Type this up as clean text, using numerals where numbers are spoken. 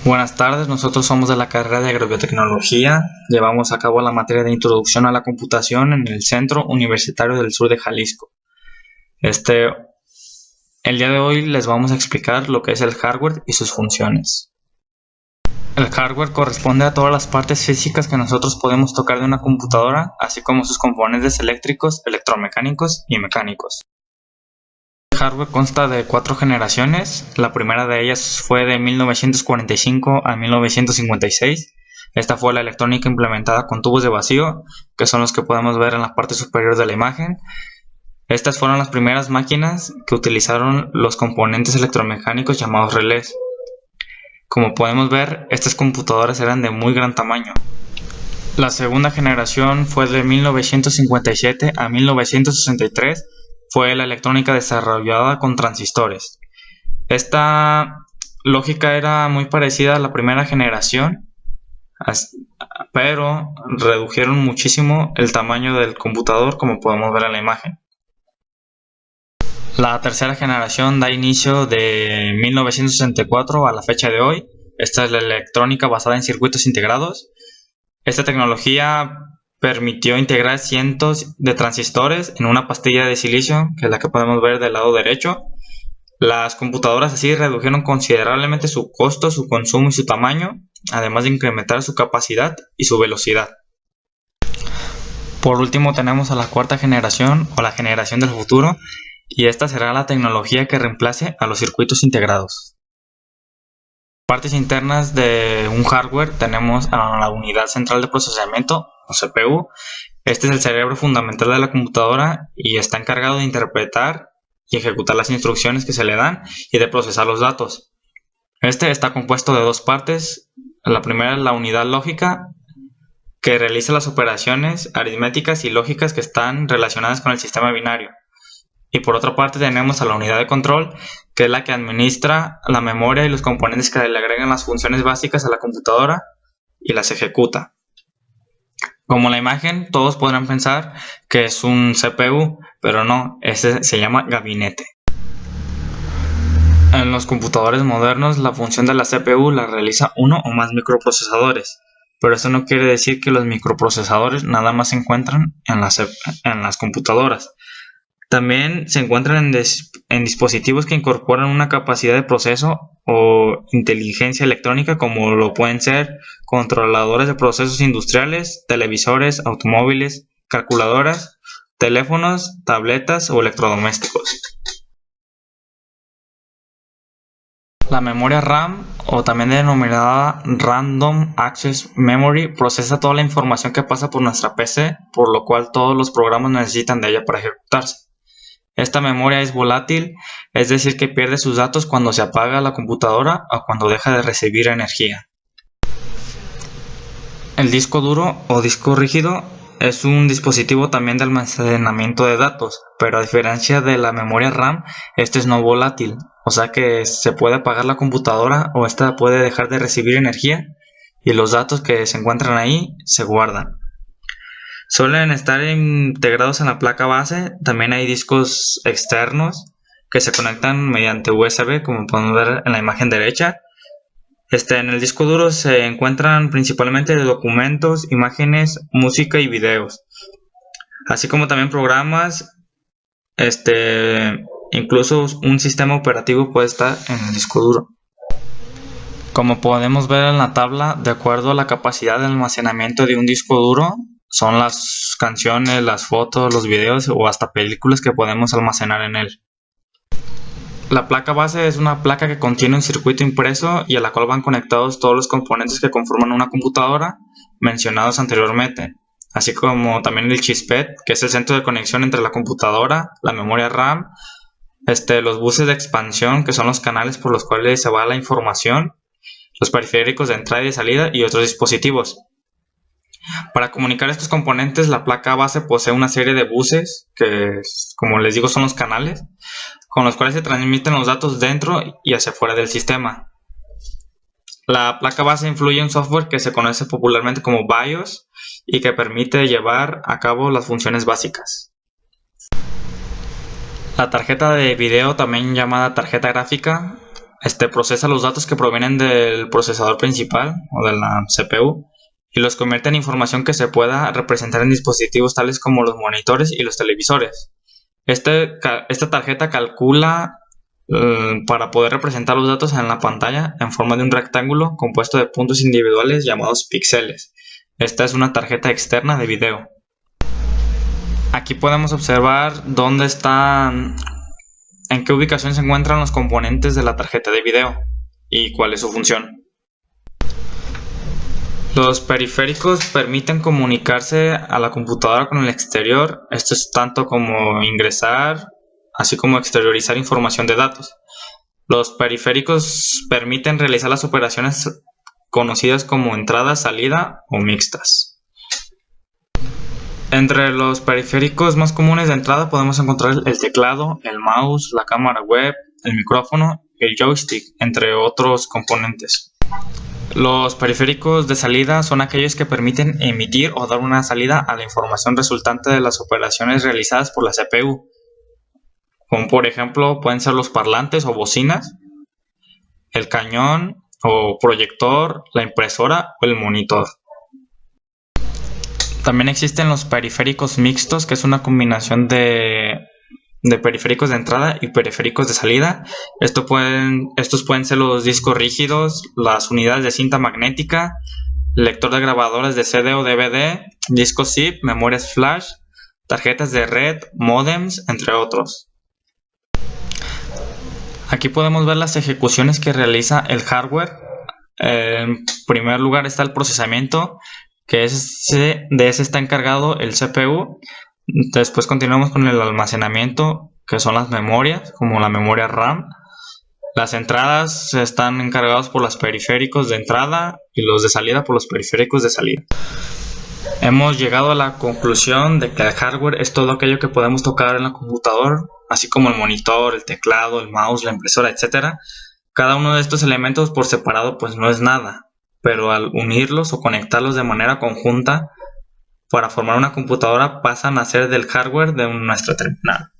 Buenas tardes, nosotros somos de la carrera de Agrobiotecnología. Llevamos a cabo la materia de Introducción a la Computación en el Centro Universitario del Sur de Jalisco. El día de hoy les vamos a explicar lo que es el hardware y sus funciones. El hardware corresponde a todas las partes físicas que nosotros podemos tocar de una computadora, así como sus componentes eléctricos, electromecánicos y mecánicos. El hardware consta de 4 generaciones. La primera de ellas fue de 1945 a 1956. Esta fue la electrónica implementada con tubos de vacío, que son los que podemos ver en la parte superior de la imagen. Estas fueron las primeras máquinas que utilizaron los componentes electromecánicos llamados relés. Como podemos ver, estas computadoras eran de muy gran tamaño. La segunda generación fue de 1957 a 1963. Fue la electrónica desarrollada con transistores. Esta lógica era muy parecida a la primera generación, pero redujeron muchísimo el tamaño del computador, como podemos ver en la imagen. La tercera generación da inicio de 1964 a la fecha de hoy. Esta es la electrónica basada en circuitos integrados. Esta tecnología permitió integrar cientos de transistores en una pastilla de silicio, que es la que podemos ver del lado derecho. Las computadoras así redujeron considerablemente su costo, su consumo y su tamaño, además de incrementar su capacidad y su velocidad. Por último tenemos a la cuarta generación, o la generación del futuro, y esta será la tecnología que reemplace a los circuitos integrados. Partes internas de un hardware tenemos a la unidad central de procesamiento, o CPU. Este es el cerebro fundamental de la computadora y está encargado de interpretar y ejecutar las instrucciones que se le dan y de procesar los datos. Este está compuesto de dos partes. La primera es la unidad lógica, que realiza las operaciones aritméticas y lógicas que están relacionadas con el sistema binario. Y por otra parte tenemos a la unidad de control, que es la que administra la memoria y los componentes que le agregan las funciones básicas a la computadora y las ejecuta. Como la imagen, todos podrán pensar que es un CPU, pero no, ese se llama gabinete. En los computadores modernos, la función de la CPU la realiza uno o más microprocesadores, pero esto no quiere decir que los microprocesadores nada más se encuentran en las computadoras. También se encuentran en dispositivos que incorporan una capacidad de proceso o inteligencia electrónica, como lo pueden ser controladores de procesos industriales, televisores, automóviles, calculadoras, teléfonos, tabletas o electrodomésticos. La memoria RAM, o también denominada Random Access Memory, procesa toda la información que pasa por nuestra PC, por lo cual todos los programas necesitan de ella para ejecutarse. Esta memoria es volátil, es decir que pierde sus datos cuando se apaga la computadora o cuando deja de recibir energía. El disco duro o disco rígido es un dispositivo también de almacenamiento de datos, pero a diferencia de la memoria RAM, este es no volátil, o sea que se puede apagar la computadora o esta puede dejar de recibir energía y los datos que se encuentran ahí se guardan. Suelen estar integrados en la placa base. También hay discos externos que se conectan mediante USB, como podemos ver en la imagen derecha. En el disco duro se encuentran principalmente documentos, imágenes, música y videos, así como también programas. Incluso un sistema operativo puede estar en el disco duro. Como podemos ver en la tabla, de acuerdo a la capacidad de almacenamiento de un disco duro, son las canciones, las fotos, los videos o hasta películas que podemos almacenar en él. La placa base es una placa que contiene un circuito impreso y a la cual van conectados todos los componentes que conforman una computadora mencionados anteriormente, así como también el chispet, que es el centro de conexión entre la computadora, la memoria RAM, los buses de expansión, que son los canales por los cuales se va la información, los periféricos de entrada y de salida y otros dispositivos. Para comunicar estos componentes, la placa base posee una serie de buses, que como les digo son los canales, con los cuales se transmiten los datos dentro y hacia fuera del sistema. La placa base incluye un software que se conoce popularmente como BIOS y que permite llevar a cabo las funciones básicas. La tarjeta de video, también llamada tarjeta gráfica, procesa los datos que provienen del procesador principal o de la CPU y los convierte en información que se pueda representar en dispositivos tales como los monitores y los televisores. Esta tarjeta calcula para poder representar los datos en la pantalla en forma de un rectángulo compuesto de puntos individuales llamados píxeles. Esta es una tarjeta externa de video. Aquí podemos observar dónde están, en qué ubicación se encuentran los componentes de la tarjeta de video y cuál es su función. Los periféricos permiten comunicarse a la computadora con el exterior. Esto es tanto como ingresar, así como exteriorizar información de datos. Los periféricos permiten realizar las operaciones conocidas como entrada, salida o mixtas. Entre los periféricos más comunes de entrada podemos encontrar el teclado, el mouse, la cámara web, el micrófono, el joystick, entre otros componentes. Los periféricos de salida son aquellos que permiten emitir o dar una salida a la información resultante de las operaciones realizadas por la CPU, como por ejemplo pueden ser los parlantes o bocinas, el cañón o proyector, la impresora o el monitor. También existen los periféricos mixtos, que es una combinación de periféricos de entrada y periféricos de salida. Estos pueden ser los discos rígidos, las unidades de cinta magnética, lector de grabadores de CD o DVD, discos zip, memorias flash, tarjetas de red, módems, entre otros. Aquí podemos ver las ejecuciones que realiza el hardware. En primer lugar está el procesamiento, que de ese está encargado el CPU. Después continuamos con el almacenamiento, que son las memorias, como la memoria RAM. Las entradas están encargados por los periféricos de entrada y los de salida por los periféricos de salida. Hemos llegado a la conclusión de que el hardware es todo aquello que podemos tocar en la computadora, así como el monitor, el teclado, el mouse, la impresora, etc. Cada uno de estos elementos por separado pues no es nada, pero al unirlos o conectarlos de manera conjunta para formar una computadora pasan a ser del hardware de nuestra terminal.